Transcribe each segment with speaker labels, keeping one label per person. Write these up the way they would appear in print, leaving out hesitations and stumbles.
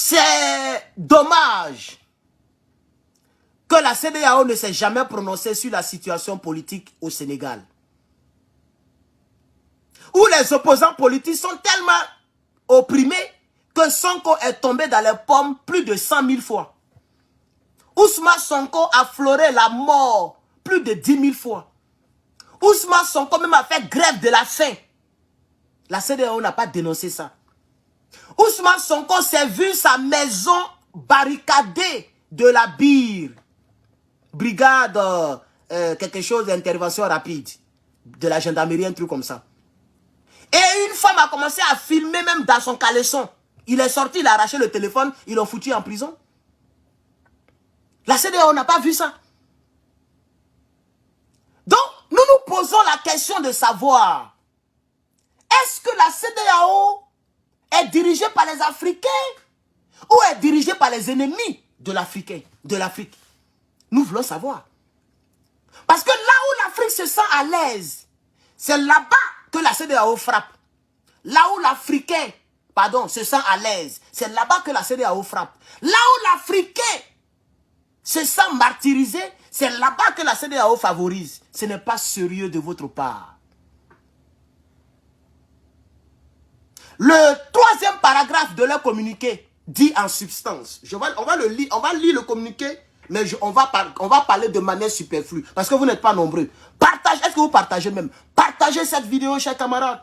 Speaker 1: C'est dommage que la CEDEAO ne s'est jamais prononcée sur la situation politique au Sénégal. Où les opposants politiques sont tellement opprimés que Sonko est tombé dans les pommes plus de 100 000 fois. Ousmane Sonko a fleuré la mort plus de 10 000 fois. Ousmane Sonko même a fait grève de la faim. La CEDEAO n'a pas dénoncé ça. Ousmane Sonko s'est vu sa maison barricadée de la BIR. Brigade, quelque chose d'intervention rapide. De la gendarmerie, un truc comme ça. Et une femme a commencé à filmer même dans son caleçon. Il est sorti, il a arraché le téléphone, ils l'ont foutu en prison. La CEDEAO n'a pas vu ça. Donc, nous nous posons la question de savoir, est-ce que la CEDEAO est dirigée par les Africains ou est dirigée par les ennemis de l'Afrique? Nous voulons savoir. Parce que là où l'Afrique se sent à l'aise, c'est là-bas que la CEDEAO frappe. Là où l'Africain, se sent à l'aise, c'est là-bas que la CEDEAO frappe. Là où l'Africain se sent martyrisé, c'est là-bas que la CEDEAO favorise. Ce n'est pas sérieux de votre part. Le troisième paragraphe de leur communiqué dit en substance. On va lire le communiqué, mais on va parler de manière superflue. Parce que vous n'êtes pas nombreux. Est-ce que vous partagez même? Partagez cette vidéo, chers camarades.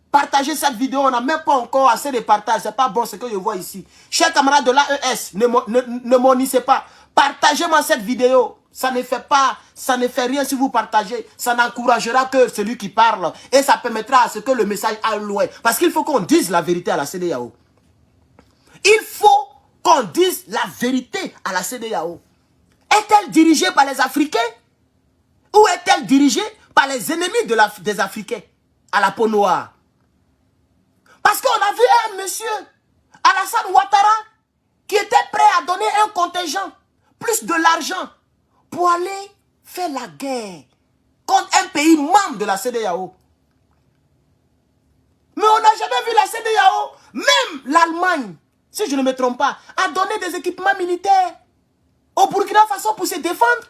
Speaker 1: Partagez cette vidéo, on n'a même pas encore assez de partage. C'est pas bon ce que je vois ici. Chers camarades de l'AES, ne m'honnissez pas. Partagez-moi cette vidéo. Ça ne fait rien si vous partagez. Ça n'encouragera que celui qui parle. Et ça permettra à ce que le message aille loin. Parce qu'il faut qu'on dise la vérité à la CEDEAO. Il faut qu'on dise la vérité à la CEDEAO. Est-elle dirigée par les Africains? Ou est-elle dirigée par les ennemis des Africains? À la peau noire. Parce qu'on a vu un monsieur, Alassane Ouattara, qui était prêt à donner un contingent, plus de l'argent, pour aller faire la guerre contre un pays membre de la CEDEAO. Mais on n'a jamais vu la CEDEAO, même l'Allemagne, si je ne me trompe pas, a donné des équipements militaires au Burkina Faso pour se défendre.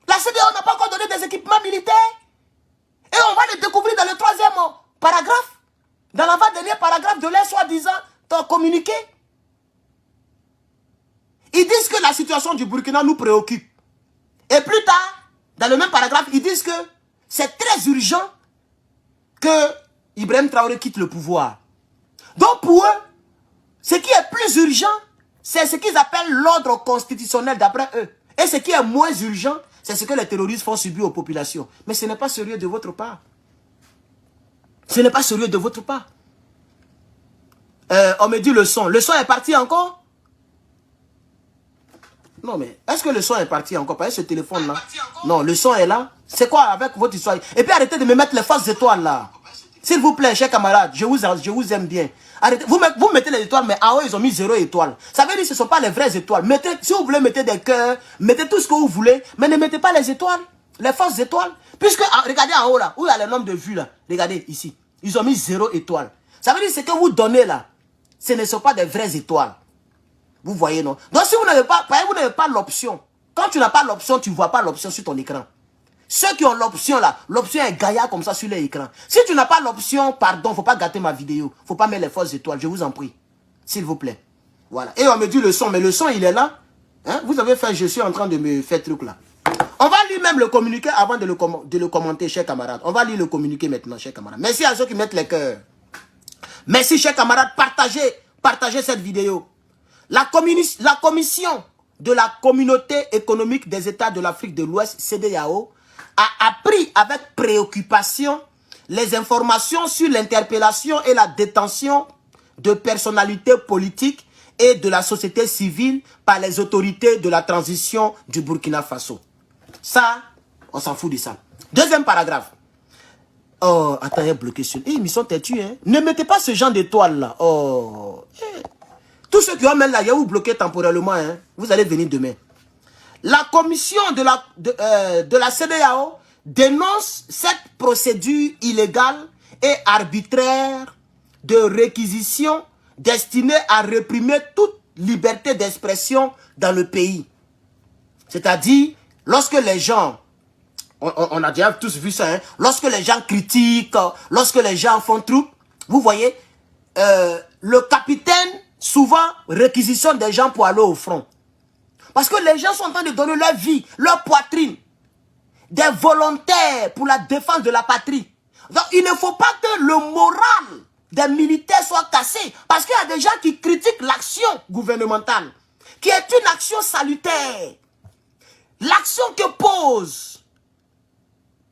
Speaker 1: La CEDEAO n'a pas encore donné des équipements militaires. Et on va le découvrir dans le troisième paragraphe, dans l'avant-dernier paragraphe de leur soi-disant communiqué. Ils disent que la situation du Burkina nous préoccupe. Et plus tard, dans le même paragraphe, ils disent que c'est très urgent que Ibrahim Traoré quitte le pouvoir. Donc pour eux, ce qui est plus urgent, c'est ce qu'ils appellent l'ordre constitutionnel d'après eux. Et ce qui est moins urgent, c'est ce que les terroristes font subir aux populations. Mais ce n'est pas sérieux de votre part. Ce n'est pas sérieux de votre part. On me dit le son. Le son est parti encore? Non, mais est-ce que le son est parti encore? Pas ce téléphone-là. Non, le son est là. C'est quoi avec votre histoire? Et puis arrêtez de me mettre les fausses étoiles là. S'il vous plaît, chers camarades, je vous aime bien. Arrêtez. Vous mettez les étoiles, mais en haut, ils ont mis 0 étoile. Ça veut dire que ce ne sont pas les vraies étoiles. Si vous voulez, mettez des cœurs, mettez tout ce que vous voulez, mais ne mettez pas les étoiles, les fausses étoiles. Puisque, regardez en haut là, où il y a le nombre de vues là. Regardez ici. Ils ont mis 0 étoile. Ça veut dire que ce que vous donnez là, ce ne sont pas des vraies étoiles. Vous voyez, non? Donc, si vous n'avez pas l'option, quand tu n'as pas l'option, tu ne vois pas l'option sur ton écran. Ceux qui ont l'option là, l'option est gaillard comme ça sur l'écran. Si tu n'as pas l'option, pardon, il ne faut pas gâter ma vidéo. Il ne faut pas mettre les fausses étoiles, je vous en prie. S'il vous plaît. Voilà. Et on me dit le son, mais le son, il est là. Hein? Vous avez fait, je suis en train de me faire truc là. On va lire même le communiqué avant de le commenter, chers camarades. On va lire le communiqué maintenant, chers camarades. Merci à ceux qui mettent les cœurs. Merci, chers camarades. Partagez cette vidéo. La commission de la communauté économique des États de l'Afrique de l'Ouest, CEDEAO, a appris avec préoccupation les informations sur l'interpellation et la détention de personnalités politiques et de la société civile par les autorités de la transition du Burkina Faso. Ça, on s'en fout de ça. Deuxième paragraphe. Oh, attends, il est bloqué sur... ils sont têtus, hein. Ne mettez pas ce genre d'étoile là. Oh. Tous ceux qui ont même là, il y a vous bloqué temporairement, hein. Vous allez venir demain. La commission de la CEDEAO dénonce cette procédure illégale et arbitraire de réquisition destiné à réprimer toute liberté d'expression dans le pays. C'est-à-dire, lorsque les gens, on a déjà tous vu ça, hein, lorsque les gens critiquent, lorsque les gens font trouble, vous voyez, le capitaine souvent réquisitionne des gens pour aller au front. Parce que les gens sont en train de donner leur vie, leur poitrine, des volontaires pour la défense de la patrie. Donc il ne faut pas que le moral des militaires soit cassé. Parce qu'il y a des gens qui critiquent l'action gouvernementale, qui est une action salutaire. L'action que pose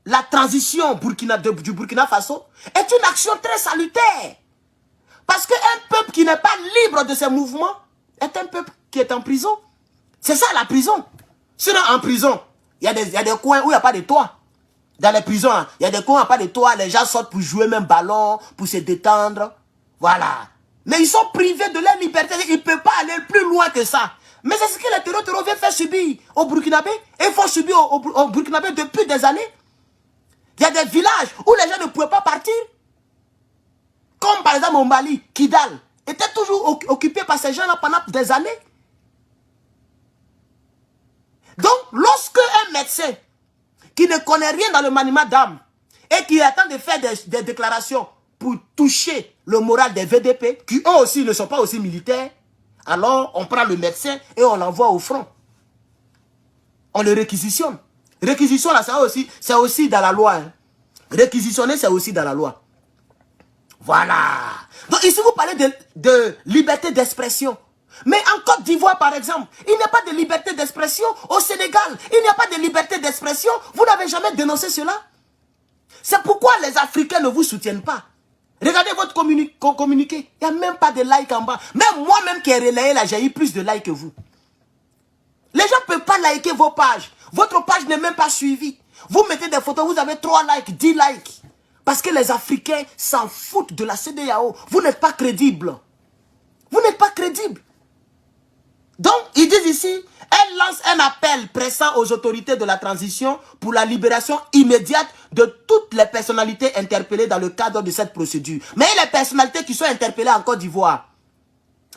Speaker 1: la transition du Burkina Faso est une action très salutaire. Parce qu'un peuple qui n'est pas libre de ses mouvements est un peuple qui est en prison. C'est ça la prison. Sinon en prison, il y a des coins où il n'y a pas de toit. Dans les prisons, il y a des coins où il n'y a pas de toit. Les gens sortent pour jouer même ballon, pour se détendre. Voilà. Mais ils sont privés de leur liberté. Ils ne peuvent pas aller plus loin que ça. Mais c'est ce que les terroristes viennent faire subir au Burkinabé. Et ils font subir au Burkinabé depuis des années. Il y a des villages où les gens ne pouvaient pas partir. Comme par exemple au Mali, Kidal était toujours occupé par ces gens-là pendant des années. Donc, lorsque un médecin qui ne connaît rien dans le maniement d'âme et qui attend de faire des déclarations pour toucher le moral des VDP, qui eux aussi ne sont pas aussi militaires, alors on prend le médecin et on l'envoie au front. On le réquisitionne. Réquisition, là, c'est aussi dans la loi. Hein. Réquisitionner, c'est aussi dans la loi. Voilà. Donc ici, vous parlez de liberté d'expression. Mais en Côte d'Ivoire, par exemple, il n'y a pas de liberté d'expression. Au Sénégal, il n'y a pas de liberté d'expression. Vous n'avez jamais dénoncé cela. C'est pourquoi les Africains ne vous soutiennent pas. Regardez votre communiqué. Il n'y a même pas de like en bas. Même moi-même qui ai relayé là, j'ai eu plus de likes que vous. Les gens ne peuvent pas liker vos pages. Votre page n'est même pas suivie. Vous mettez des photos, vous avez 3 likes, 10 likes. Parce que les Africains s'en foutent de la CEDEAO. Vous n'êtes pas crédible. Vous n'êtes pas crédible. Donc, ils disent ici, elle lance un appel pressant aux autorités de la transition pour la libération immédiate de toutes les personnalités interpellées dans le cadre de cette procédure. Mais les personnalités qui sont interpellées en Côte d'Ivoire,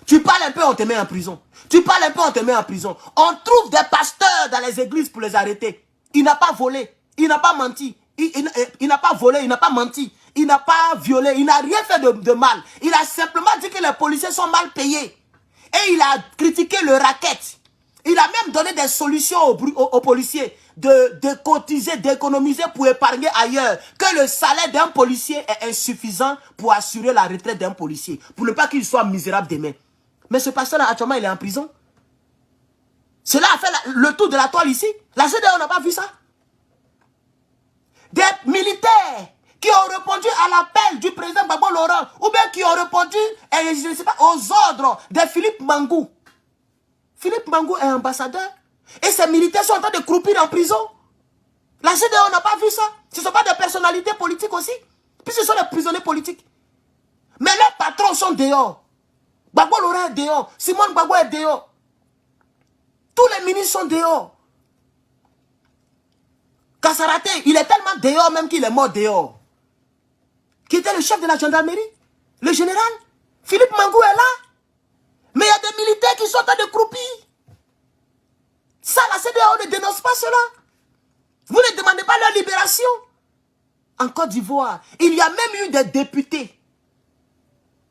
Speaker 1: tu parles un peu, on te met en prison. Tu parles un peu, on te met en prison. On trouve des pasteurs dans les églises pour les arrêter. Il n'a pas volé, il n'a pas menti. Il n'a pas volé, il n'a pas menti. Il n'a pas violé, il n'a rien fait de mal. Il a simplement dit que les policiers sont mal payés. Et il a critiqué le racket. Il a même donné des solutions aux policiers de cotiser, d'économiser pour épargner ailleurs. Que le salaire d'un policier est insuffisant pour assurer la retraite d'un policier. Pour ne pas qu'il soit misérable demain. Mais ce pasteur-là, actuellement, il est en prison. Cela a fait le tour de la toile ici. La CEDEAO n'a pas vu ça. Des militaires qui ont répondu à l'appel du président Gbagbo Laurent, ou bien qui ont répondu, je ne sais pas, aux ordres de Philippe Mangou. Philippe Mangou est ambassadeur. Et ces militaires sont en train de croupir en prison. La CEDEAO n'a pas vu ça. Ce ne sont pas des personnalités politiques aussi. Puis ce sont des prisonniers politiques. Mais leurs patrons sont dehors. Gbagbo Laurent est dehors. Simone Gbagbo est dehors. Tous les ministres sont dehors. Kassaraté, il est tellement dehors même qu'il est mort dehors. Qui était le chef de la gendarmerie, le général. Philippe Mangou est là. Mais il y a des militaires qui sont en train de croupir. Ça, la CEDEAO ne dénonce pas cela. Vous ne demandez pas leur libération. En Côte d'Ivoire, il y a même eu des députés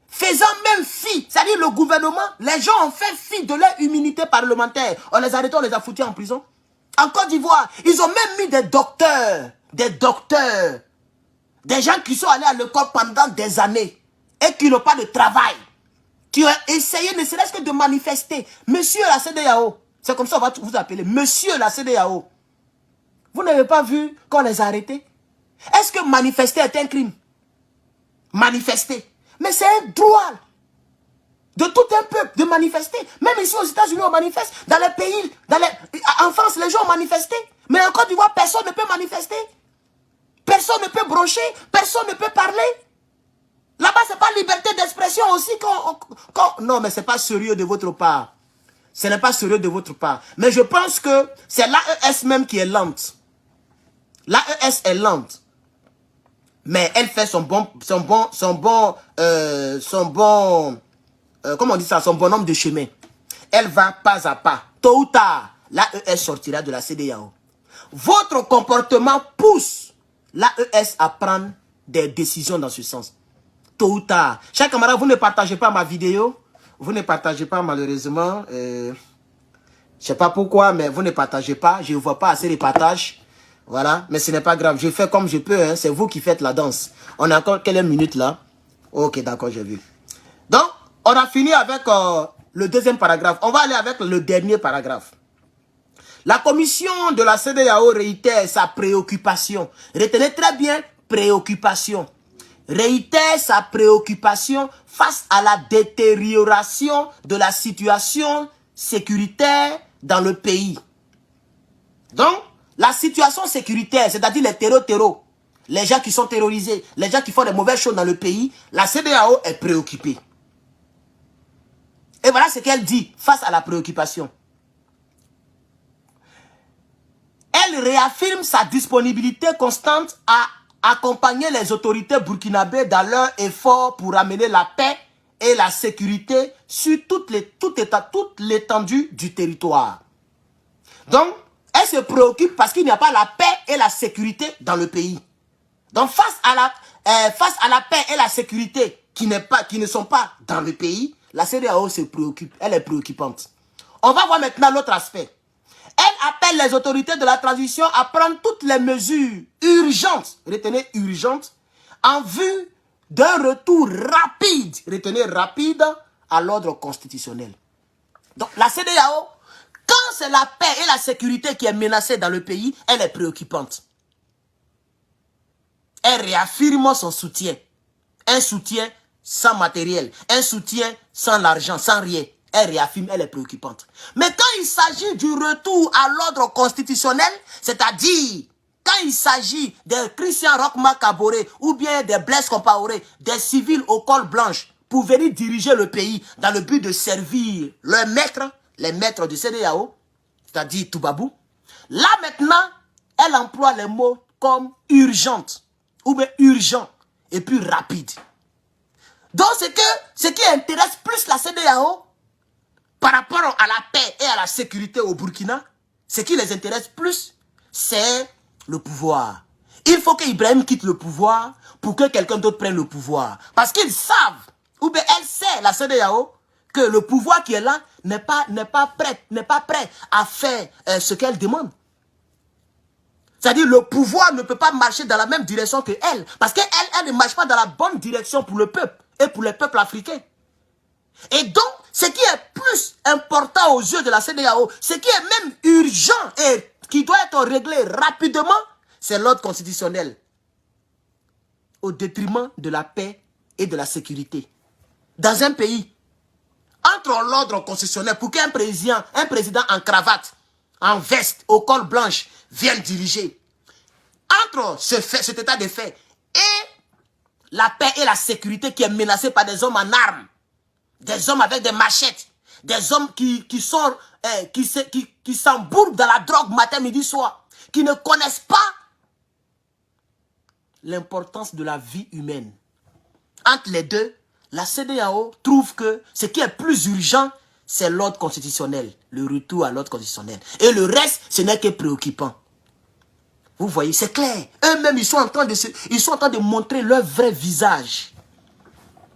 Speaker 1: faisant même fi, c'est-à-dire le gouvernement, les gens ont fait fi de leur immunité parlementaire. On les a arrêtés, on les a foutus en prison. En Côte d'Ivoire, ils ont même mis des docteurs, des gens qui sont allés à l'école pendant des années et qui n'ont pas de travail, qui ont essayé ne serait-ce que de manifester. Monsieur la CEDEAO, c'est comme ça qu'on va vous appeler, monsieur la CEDEAO. Vous n'avez pas vu qu'on les a arrêtés? Est-ce que manifester est un crime? Manifester. Mais c'est un droit de tout un peuple de manifester. Même ici aux États-Unis, on manifeste. Dans les pays, en France, les gens ont manifesté. Mais en Côte d'Ivoire, personne ne peut manifester. Personne ne peut brocher. Personne ne peut parler. Là-bas, c'est pas liberté d'expression aussi. Non, mais c'est pas sérieux de votre part. Ce n'est pas sérieux de votre part. Mais je pense que c'est l'AES même qui est lente. L'AES est lente. Mais elle fait son bon comment on dit ça, son bonhomme de chemin. Elle va pas à pas. Tôt ou tard, l'AES sortira de la CEDEAO. Votre comportement pousse l'AES à prendre des décisions dans ce sens. Tôt ou tard. Chers camarades, vous ne partagez pas ma vidéo. Vous ne partagez pas malheureusement. Je ne sais pas pourquoi, mais vous ne partagez pas. Je ne vois pas assez de partages. Voilà, mais ce n'est pas grave. Je fais comme je peux. Hein. C'est vous qui faites la danse. On a encore quelques minutes là. Ok, d'accord, j'ai vu. Donc, on a fini avec le deuxième paragraphe. On va aller avec le dernier paragraphe. La commission de la CEDEAO réitère sa préoccupation. Retenez très bien, préoccupation. Réitère sa préoccupation face à la détérioration de la situation sécuritaire dans le pays. Donc, la situation sécuritaire, c'est-à-dire les terreaux, les gens qui sont terrorisés, les gens qui font des mauvaises choses dans le pays, la CEDEAO est préoccupée. Et voilà ce qu'elle dit face à la préoccupation. Elle réaffirme sa disponibilité constante à accompagner les autorités burkinabées dans leur effort pour amener la paix et la sécurité sur toute l'étendue du territoire. Donc, elle se préoccupe parce qu'il n'y a pas la paix et la sécurité dans le pays. Donc, face à la paix et la sécurité qui ne sont pas dans le pays, la CEDEAO se préoccupe. Elle est préoccupante. On va voir maintenant l'autre aspect. Elle appelle les autorités de la transition à prendre toutes les mesures urgentes, retenez urgentes, en vue d'un retour rapide, retenez rapide, à l'ordre constitutionnel. Donc la CEDEAO, quand c'est la paix et la sécurité qui est menacée dans le pays, elle est préoccupante. Elle réaffirme son soutien. Un soutien sans matériel, un soutien sans l'argent, sans rien. Elle réaffirme, elle est préoccupante. Mais quand il s'agit du retour à l'ordre constitutionnel, c'est-à-dire quand il s'agit de Christian Roch-Marc Kaboré ou bien des Blaise Compaoré, des civils au col blanche, pour venir diriger le pays dans le but de servir leurs maîtres, les maîtres du CEDEAO, c'est-à-dire Toubabou, là maintenant, elle emploie les mots comme urgente, ou bien urgent, et puis rapide. Donc ce qui intéresse plus la CEDEAO, par rapport à la paix et à la sécurité au Burkina, ce qui les intéresse plus, c'est le pouvoir. Il faut qu'Ibrahim quitte le pouvoir pour que quelqu'un d'autre prenne le pouvoir. Parce qu'ils savent, ou bien elle sait, la CEDEAO, que le pouvoir qui est là n'est pas prêt à faire ce qu'elle demande. C'est-à-dire le pouvoir ne peut pas marcher dans la même direction que elle. Parce qu'elle ne marche pas dans la bonne direction pour le peuple et pour les peuples africains. Et donc, ce qui est plus important aux yeux de la CEDEAO, ce qui est même urgent et qui doit être réglé rapidement, c'est l'ordre constitutionnel. Au détriment de la paix et de la sécurité. Dans un pays, entre l'ordre constitutionnel pour qu'un président en cravate, en veste, au col blanche, vienne diriger. Entre cet état de fait et la paix et la sécurité qui est menacée par des hommes en armes, des hommes avec des machettes, des hommes qui s'embourbent dans la drogue matin, midi, soir, qui ne connaissent pas l'importance de la vie humaine. Entre les deux, la CEDEAO trouve que ce qui est plus urgent, c'est l'ordre constitutionnel, le retour à l'ordre constitutionnel. Et le reste, ce n'est que préoccupant. Vous voyez, c'est clair. Eux-mêmes, ils sont en train de montrer leur vrai visage.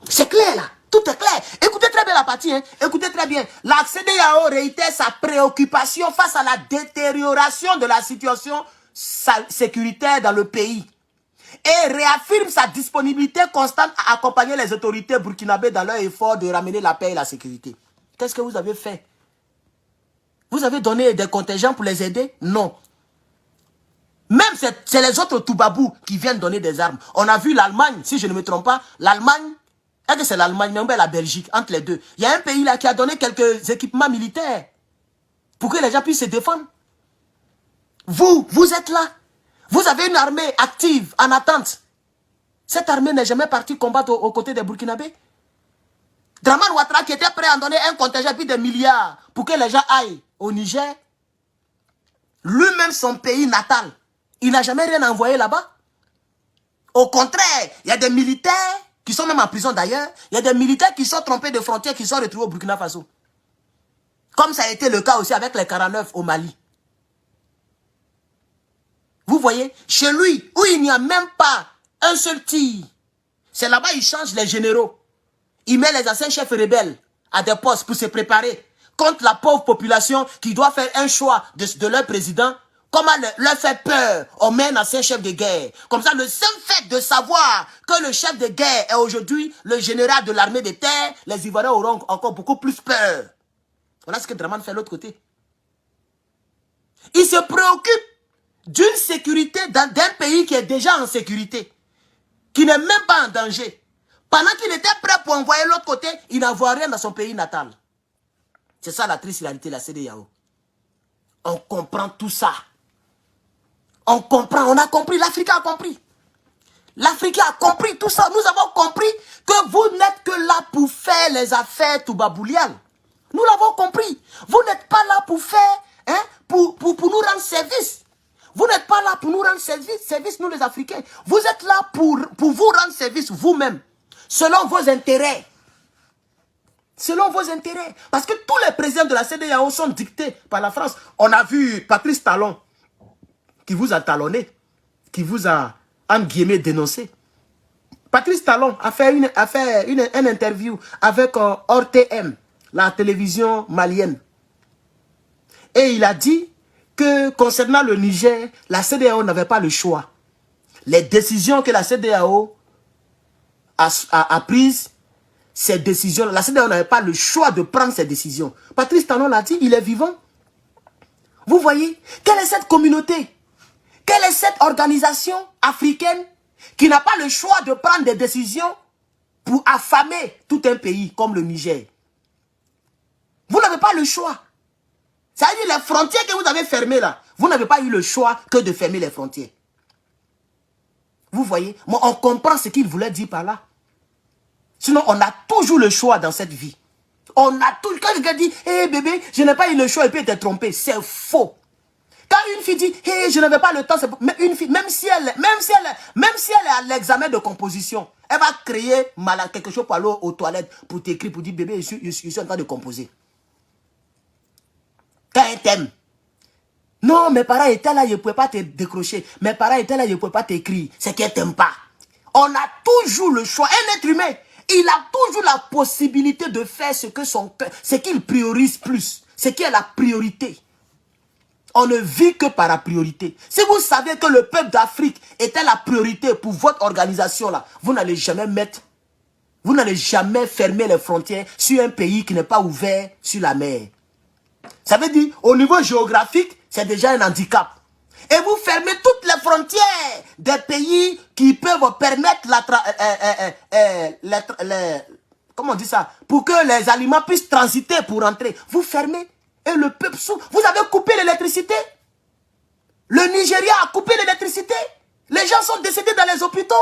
Speaker 1: C'est clair là. Tout est clair. Écoutez très bien la partie. Hein. Écoutez très bien. La CEDEAO réitère sa préoccupation face à la détérioration de la situation sécuritaire dans le pays. Et réaffirme sa disponibilité constante à accompagner les autorités burkinabées dans leur effort de ramener la paix et la sécurité. Qu'est-ce que vous avez fait? Vous avez donné des contingents pour les aider? Non. Même c'est les autres Toubabou qui viennent donner des armes. On a vu l'Allemagne, si je ne me trompe pas, l'Allemagne, est-ce que c'est l'Allemagne, même la Belgique, entre les deux. Il y a un pays là qui a donné quelques équipements militaires pour que les gens puissent se défendre. Vous êtes là. Vous avez une armée active, en attente. Cette armée n'est jamais partie combattre aux côtés des Burkinabés. Draman Ouattara qui était prêt à donner un contingent puis des milliards pour que les gens aillent au Niger. Lui-même, son pays natal, il n'a jamais rien envoyé là-bas. Au contraire, il y a des militaires qui sont même en prison d'ailleurs. Il y a des militaires qui sont trompés de frontières, qui sont retrouvés au Burkina Faso. Comme ça a été le cas aussi avec les 49 au Mali. Vous voyez, chez lui, où il n'y a même pas un seul tir, c'est là-bas il change les généraux. Il met les anciens chefs rebelles à des postes pour se préparer contre la pauvre population qui doit faire un choix de leur président. Comment leur faire peur? On met un ancien chef de guerre. Comme ça, le seul fait de savoir que le chef de guerre est aujourd'hui le général de l'armée de terre, les Ivoiriens auront encore beaucoup plus peur. Voilà ce que Draman fait de l'autre côté. Il se préoccupe d'une sécurité d'un pays qui est déjà en sécurité, qui n'est même pas en danger. Pendant qu'il était prêt pour envoyer l'autre côté, il n'envoie rien dans son pays natal. C'est ça la triste réalité de la CEDEAO. On comprend tout ça. On comprend, on a compris, l'Afrique a compris. L'Afrique a compris tout ça. Nous avons compris que vous n'êtes que là pour faire les affaires toubabouliales. Nous l'avons compris. Vous n'êtes pas là pour faire, hein, pour nous rendre service. Vous n'êtes pas là pour nous rendre service, nous les Africains. Vous êtes là pour vous rendre service vous-même. Selon vos intérêts. Selon vos intérêts. Parce que tous les présidents de la CEDEAO sont dictés par la France. On a vu Patrice Talon qui vous a talonné, qui vous a, en guillemets, dénoncé. Patrice Talon a fait une interview avec ORTM, la télévision malienne. Et il a dit que concernant le Niger, la CEDEAO n'avait pas le choix. Les décisions que la CEDEAO a prises, ces décisions, la CEDEAO n'avait pas le choix de prendre ces décisions. Patrice Talon l'a dit, il est vivant. Vous voyez, quelle est cette communauté? Quelle est cette organisation africaine qui n'a pas le choix de prendre des décisions pour affamer tout un pays comme le Niger? Vous n'avez pas le choix. C'est-à-dire les frontières que vous avez fermées là, vous n'avez pas eu le choix que de fermer les frontières. Vous voyez, moi on comprend ce qu'il voulait dire par là. Sinon, on a toujours le choix dans cette vie. On a toujours... Quand quelqu'un dit, hé bébé, je n'ai pas eu le choix et puis être trompé, c'est faux. Quand une fille dit, hé, je n'avais pas le temps, c'est une fille, même si elle est à l'examen de composition, elle va créer quelque chose pour aller aux toilettes, pour t'écrire, pour dire, bébé, je suis en train de composer. Quand elle t'aime. Non, mes parents étaient là, je ne pouvais pas te décrocher. Mes parents étaient là, je ne pouvais pas t'écrire. C'est qu'elle ne t'aime pas. On a toujours le choix. Un être humain, il a toujours la possibilité de faire ce que son cœur, ce qu'il priorise plus, ce qui est la priorité. On ne vit que par la priorité. Si vous savez que le peuple d'Afrique était la priorité pour votre organisation là, vous n'allez jamais fermer les frontières sur un pays qui n'est pas ouvert sur la mer. Ça veut dire, au niveau géographique, c'est déjà un handicap. Et vous fermez toutes les frontières des pays qui peuvent permettre comment on dit ça? Pour que les aliments puissent transiter pour rentrer. Vous fermez et le peuple souffre. Vous avez coupé l'électricité. Le Nigeria a coupé l'électricité. Les gens sont décédés dans les hôpitaux.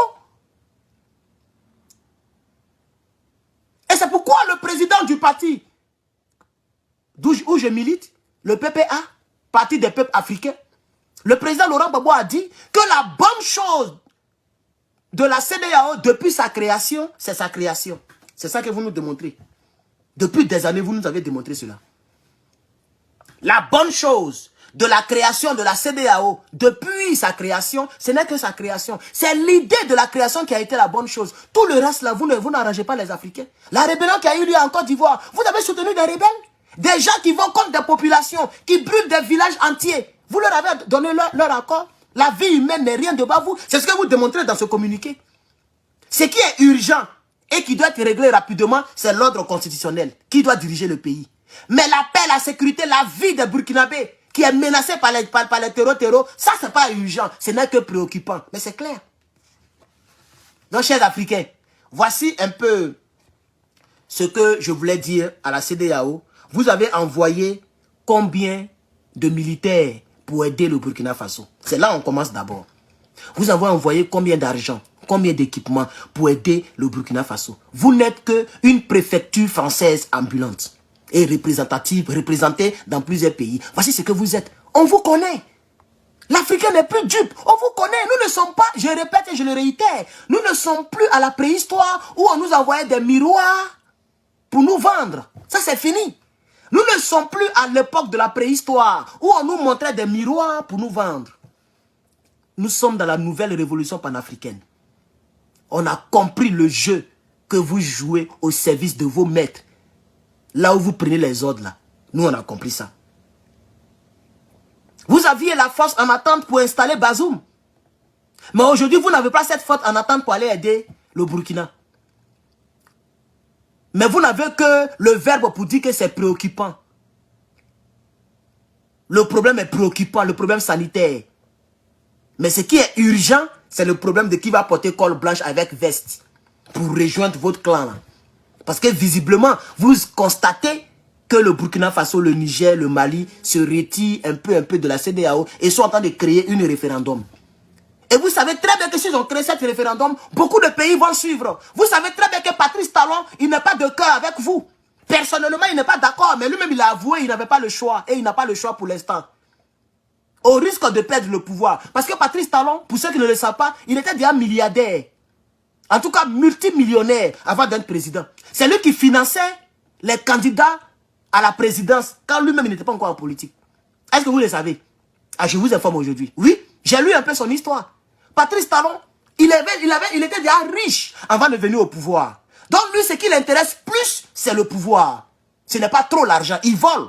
Speaker 1: Et c'est pourquoi le président du parti où je milite, le PPA, Parti des peuples africains, le président Laurent Gbagbo a dit que la bonne chose de la CEDEAO depuis sa création, c'est sa création. C'est ça que vous nous démontrez. Depuis des années, vous nous avez démontré cela. La bonne chose de la création de la CEDEAO, depuis sa création, ce n'est que sa création. C'est l'idée de la création qui a été la bonne chose. Tout le reste là, vous n'arrangez pas les Africains. La rébellion qui a eu lieu en Côte d'Ivoire, vous avez soutenu des rebelles? Des gens qui vont contre des populations, qui brûlent des villages entiers. Vous leur avez donné leur accord. La vie humaine n'est rien devant vous. C'est ce que vous démontrez dans ce communiqué. Ce qui est urgent et qui doit être réglé rapidement, c'est l'ordre constitutionnel qui doit diriger le pays. Mais la paix, la sécurité, la vie des Burkinabés qui est menacée par les terreaux, ça c'est pas urgent. Ce n'est que préoccupant. Mais c'est clair. Donc, chers Africains, voici un peu ce que je voulais dire à la CEDEAO. Vous avez envoyé combien de militaires pour aider le Burkina Faso? C'est là qu'on commence d'abord. Vous avez envoyé combien d'argent, combien d'équipements pour aider le Burkina Faso? Vous n'êtes qu'une préfecture française ambulante et représentée dans plusieurs pays. Voici ce que vous êtes. On vous connaît. L'Africain n'est plus dupe. On vous connaît. Nous ne sommes pas, je répète et je le réitère, nous ne sommes plus à la préhistoire où on nous envoyait des miroirs pour nous vendre. Ça, c'est fini. Nous ne sommes plus à l'époque de la préhistoire où on nous montrait des miroirs pour nous vendre. Nous sommes dans la nouvelle révolution panafricaine. On a compris le jeu que vous jouez au service de vos maîtres. Là où vous prenez les ordres, là. Nous, on a compris ça. Vous aviez la force en attente pour installer Bazoum. Mais aujourd'hui, vous n'avez pas cette force en attente pour aller aider le Burkina. Mais vous n'avez que le verbe pour dire que c'est préoccupant. Le problème est préoccupant, le problème sanitaire. Mais ce qui est urgent, c'est le problème de qui va porter col blanche avec veste pour rejoindre votre clan. Là. Parce que visiblement, vous constatez que le Burkina Faso, le Niger, le Mali se retirent un peu de la CEDEAO et sont en train de créer un référendum. Et vous savez très bien que s'ils ont créé cet référendum, beaucoup de pays vont suivre. Vous savez très bien que Patrice Talon, il n'a pas de cœur avec vous. Personnellement, il n'est pas d'accord, mais lui-même, il a avoué, il n'avait pas le choix. Et il n'a pas le choix pour l'instant. Au risque de perdre le pouvoir. Parce que Patrice Talon, pour ceux qui ne le savent pas, il était déjà milliardaire. En tout cas, multimillionnaire avant d'être président. C'est lui qui finançait les candidats à la présidence quand lui-même, il n'était pas encore en politique. Est-ce que vous le savez? Ah, je vous informe aujourd'hui. Oui, j'ai lu un peu son histoire. Patrice Talon, il était déjà riche avant de venir au pouvoir. Donc lui, ce qui l'intéresse plus, c'est le pouvoir. Ce n'est pas trop l'argent. Il vole.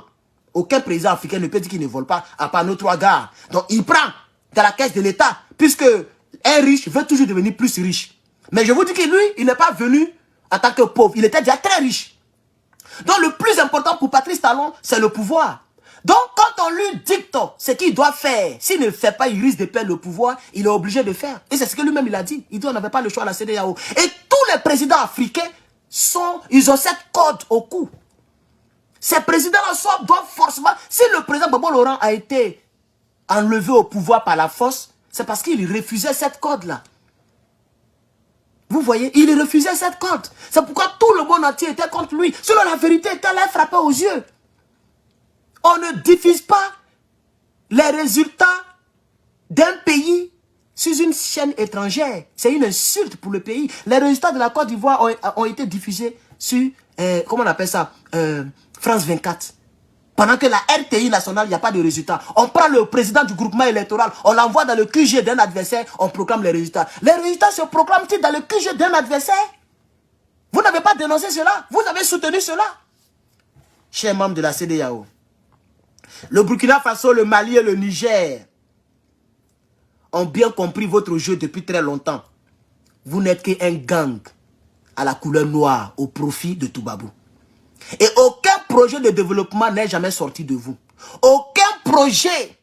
Speaker 1: Aucun président africain ne peut dire qu'il ne vole pas, à part nos 3 gars. Donc il prend dans la caisse de l'État, puisque un riche veut toujours devenir plus riche. Mais je vous dis que lui, il n'est pas venu en tant que pauvre. Il était déjà très riche. Donc le plus important pour Patrice Talon, c'est le pouvoir. Donc, quand on lui dicte ce qu'il doit faire, s'il ne fait pas, il risque de perdre le pouvoir, il est obligé de faire. Et c'est ce que lui-même il a dit. Il dit on n'avait pas le choix à la CEDEAO. Et tous les présidents africains, ils ont cette corde au cou. Ces présidents-là doivent forcément... Si le président Bobo Laurent a été enlevé au pouvoir par la force, c'est parce qu'il refusait cette corde-là. Vous voyez, il refusait cette corde. C'est pourquoi tout le monde entier était contre lui. Sinon, la vérité était là, frappée aux yeux. On ne diffuse pas les résultats d'un pays sur une chaîne étrangère. C'est une insulte pour le pays. Les résultats de la Côte d'Ivoire ont été diffusés sur, comment on appelle ça, France 24. Pendant que la RTI nationale, il n'y a pas de résultats. On prend le président du groupement électoral, on l'envoie dans le QG d'un adversaire, on proclame les résultats. Les résultats se proclament-ils dans le QG d'un adversaire? Vous n'avez pas dénoncé cela? Vous avez soutenu cela? Chers membres de la CEDEAO, le Burkina Faso, le Mali et le Niger ont bien compris votre jeu depuis très longtemps. Vous n'êtes qu'un gang à la couleur noire au profit de Toubabou. Et aucun projet de développement n'est jamais sorti de vous. Aucun projet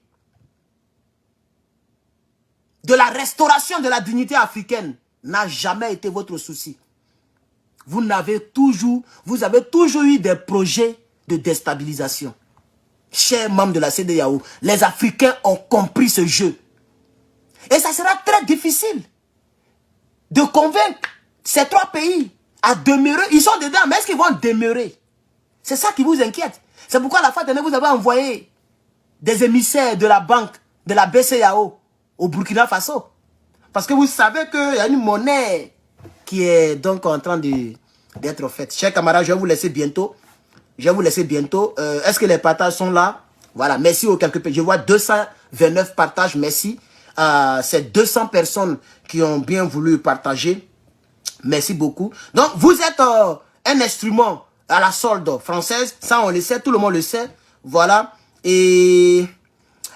Speaker 1: de la restauration de la dignité africaine n'a jamais été votre souci. Vous avez toujours eu des projets de déstabilisation. Chers membres de la CEDEAO, les Africains ont compris ce jeu. Et ça sera très difficile de convaincre ces 3 pays à demeurer. Ils sont dedans, mais est-ce qu'ils vont demeurer? C'est ça qui vous inquiète. C'est pourquoi à la fin de l'année, vous avez envoyé des émissaires de la banque, de la BCEAO au Burkina Faso. Parce que vous savez qu'il y a une monnaie qui est donc en train d'être faite. Chers camarades, je vais vous laisser bientôt. Est-ce que les partages sont là? Voilà, merci aux quelques personnes. Je vois 229 partages, merci à ces 200 personnes qui ont bien voulu partager. Merci beaucoup. Donc, vous êtes un instrument à la solde française. Ça, on le sait, tout le monde le sait. Voilà. Et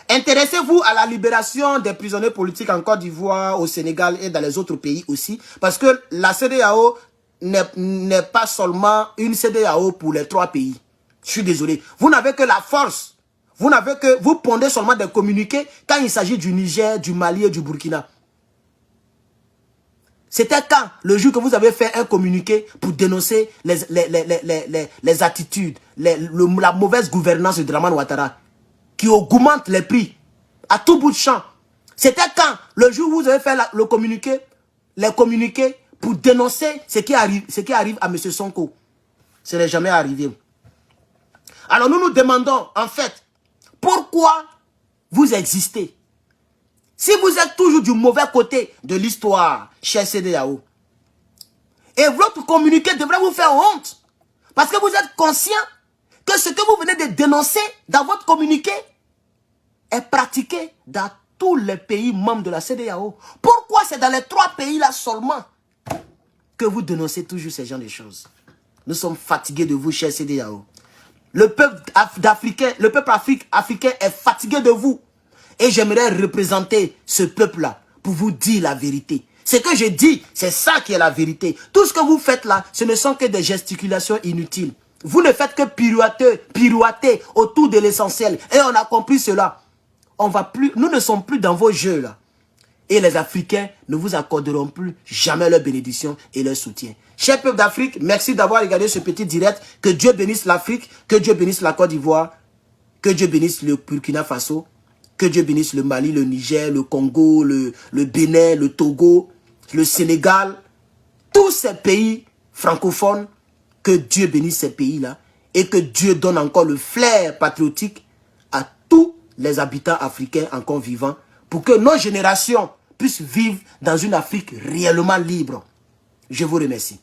Speaker 1: intéressez-vous à la libération des prisonniers politiques en Côte d'Ivoire, au Sénégal et dans les autres pays aussi. Parce que la CEDEAO n'est pas seulement une CEDEAO pour les 3 pays. Je suis désolé. Vous n'avez que la force. Vous pondez seulement des communiqués quand il s'agit du Niger, du Mali et du Burkina. C'était quand le jour que vous avez fait un communiqué pour dénoncer les attitudes, la mauvaise gouvernance de Dramane Ouattara, qui augmente les prix à tout bout de champ. C'était quand le jour où vous avez fait les communiqués pour dénoncer ce qui arrive à M. Sonko. Ce n'est jamais arrivé. Alors nous nous demandons, en fait, pourquoi vous existez? Si vous êtes toujours du mauvais côté de l'histoire, cher CEDEAO, et votre communiqué devrait vous faire honte, parce que vous êtes conscient que ce que vous venez de dénoncer dans votre communiqué est pratiqué dans tous les pays membres de la CEDEAO. Pourquoi c'est dans les 3 pays-là seulement que vous dénoncez toujours ces genres de choses? Nous sommes fatigués de vous, chers CEDEAO. Le peuple africain est fatigué de vous. Et j'aimerais représenter ce peuple-là pour vous dire la vérité. Ce que je dis, c'est ça qui est la vérité. Tout ce que vous faites là, ce ne sont que des gesticulations inutiles. Vous ne faites que pirouetter autour de l'essentiel. Et on a compris cela. Nous ne sommes plus dans vos jeux là. Et les Africains ne vous accorderont plus jamais leur bénédiction et leur soutien. Chers peuples d'Afrique, merci d'avoir regardé ce petit direct. Que Dieu bénisse l'Afrique, que Dieu bénisse la Côte d'Ivoire, que Dieu bénisse le Burkina Faso, que Dieu bénisse le Mali, le Niger, le Congo, le Bénin, le Togo, le Sénégal, tous ces pays francophones, que Dieu bénisse ces pays-là et que Dieu donne encore le flair patriotique à tous les habitants africains encore vivants pour que nos générations puissent vivre dans une Afrique réellement libre. Je vous remercie.